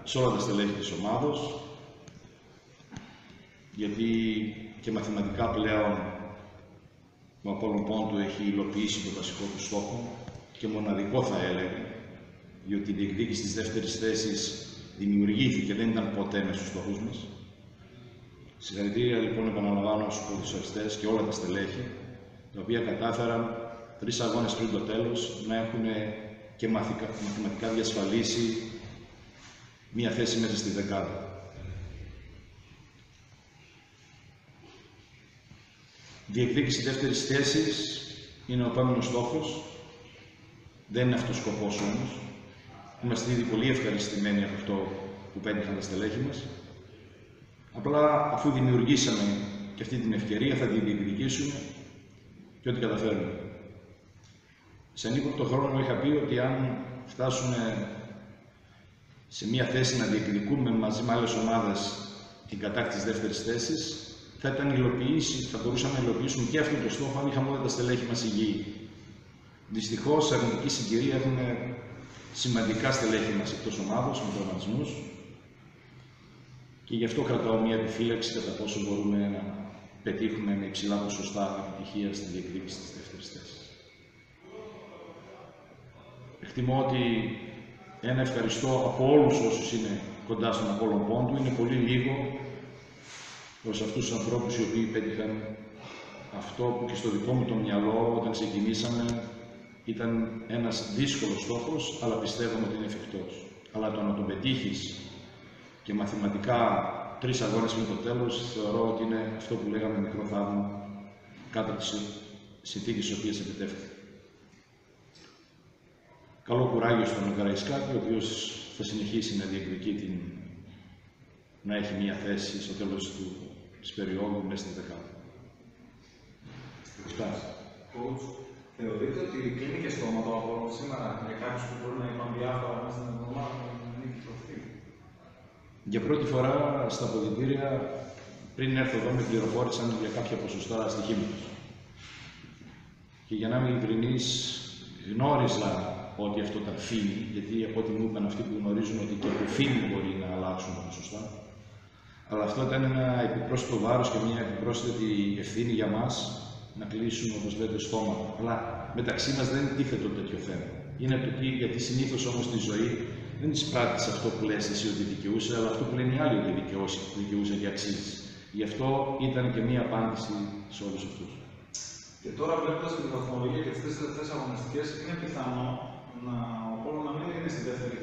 σε όλα τα στελέχη της ομάδος, γιατί και μαθηματικά πλέον ο Απόλλων Πόντου έχει υλοποιήσει το βασικό του στόχο και μοναδικό θα έλεγα, διότι η διεκδίκηση της δεύτερης θέσης δημιουργήθηκε, δεν ήταν ποτέ μες στους στόχους μας. Συγχαρητήρια λοιπόν επαναλαμβάνω στους ποδοσφαιριστές και όλα τα στελέχη, τα οποία κατάφεραν 3 αγώνες πριν το τέλος να έχουν και μαθηματικά διασφαλίσει μία θέση μέσα στη δεκάδα. Διεκδίκηση δεύτερης θέσης είναι ο επόμενος στόχος. Δεν είναι αυτός ο σκοπός όμως. Είμαστε ήδη πολύ ευχαριστημένοι από αυτό που πέτυχαν τα στελέχη μας. Απλά αφού δημιουργήσαμε και αυτή την ευκαιρία θα τη διεκδικήσουμε και ό,τι καταφέρουμε. Σε ανύποπτο χρόνο είχα πει ότι αν φτάσουμε σε μία θέση να διεκδικούμε μαζί με άλλες ομάδες την κατάκτηση δεύτερης θέσης, θα μπορούσαμε να υλοποιήσουμε και αυτό το στόχο αν είχαμε όλα τα στελέχη μας υγιή. Δυστυχώς, σε αρνητική συγκυρία έχουμε σημαντικά στελέχη μας εκτός ομάδος, με τραυματισμούς, και γι' αυτό κρατάω μία επιφύλαξη κατά πόσο μπορούμε να πετύχουμε με υψηλά ποσοστά επιτυχία στη διεκδίκηση της δεύτερης θέσης. Εκτιμώ ότι ένα ευχαριστώ από όλους όσους είναι κοντά στον Απόλλων Πόντου είναι πολύ λίγο προς αυτούς τους ανθρώπους οι οποίοι πέτυχαν αυτό που και στο δικό μου το μυαλό όταν ξεκινήσαμε ήταν ένας δύσκολος στόχος, αλλά πιστεύαμε ότι είναι εφικτός. Αλλά το να τον πετύχεις και μαθηματικά 3 αγώνες πριν το τέλος, θεωρώ ότι είναι αυτό που λέγαμε μικρό θαύμα κάτω από τις συνθήκες στις οποίες επιτεύχθηκε. Καλό κουράγιο στον Καραϊσκάκη, ο οποίος θα συνεχίσει να διεκδικεί να έχει μία θέση στο τέλος της περίοδου μέσα στη δεκάδα. Θεωρείτε ότι κλείνει και στόματο από σήμερα για κάποιους που μπορούν να είπαν διάφορα μέσα στην εβδομάδα να μην κυκλοθεί? Για πρώτη φορά στα αποδυτήρια, πριν έρθω εδώ, με πληροφόρησαν για κάποια ποσοστά στοιχήματος. Και για να είμαι ειλικρινής, γνώριζα ότι αυτό τα φήμη, γιατί από ό,τι μου είπαν αυτοί που γνωρίζουν ότι και από φήμη μπορεί να αλλάξουν τα ποσοστά. Αλλά αυτό ήταν ένα επιπρόσθετο βάρος και μια επιπρόσθετη ευθύνη για μας να κλείσουμε, όπως λέτε, στόματα. Αλλά μεταξύ μας δεν τίθεται τέτοιο θέμα. Είναι το τι, γιατί συνήθως όμως στη ζωή δεν της πράττεις αυτό που λες εσύ ότι δικαιούσε, αλλά αυτό που λένε οι άλλοι ότι δικαιούσε και αξίζει. Γι' αυτό ήταν και μία απάντηση σε όλους αυτούς. Και τώρα βλέποντας την βαθμολογία και τις 4 τελευταίες αγωνιστικές, είναι πιθανό να ο Απόλλων να μην είναι στη δεύτερη